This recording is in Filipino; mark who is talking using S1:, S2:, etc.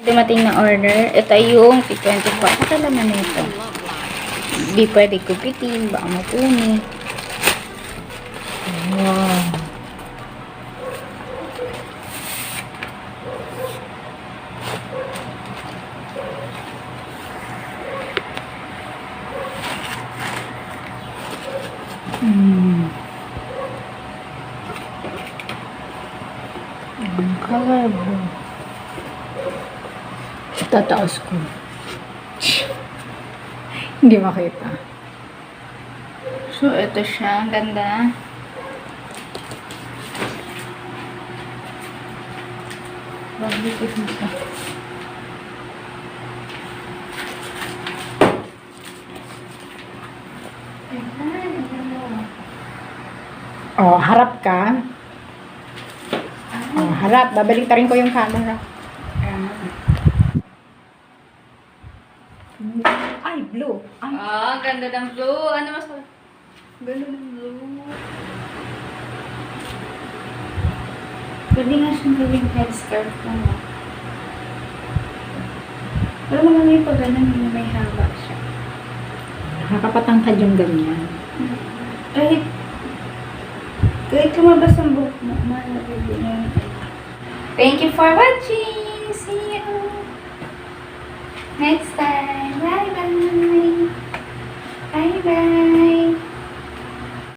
S1: Dumating na order. Ito yung T24. Ito laman na ito. Hindi pwede kupitin. Baka mapuni. Wow. Ang color blue. Tataas ko. Hindi makita. So, ito siya. Ang ganda. Bakit ito siya? Oh, harap ka. Oh, harap. Babaliktarin ko yung camera. Ay, blue. Ay.
S2: Ah, ganda ng blue. Ano mas... Ganda ng blue.
S1: Pwede nga siyang gawing headscarf lang. Pero naman yung pag ganun, may haba siya. Nakakapatangkad yung ganyan. Kahit lumabas ang buhok mo, malapit yun.
S2: Thank you for watching. See you next time. Bye-bye. Bye-bye.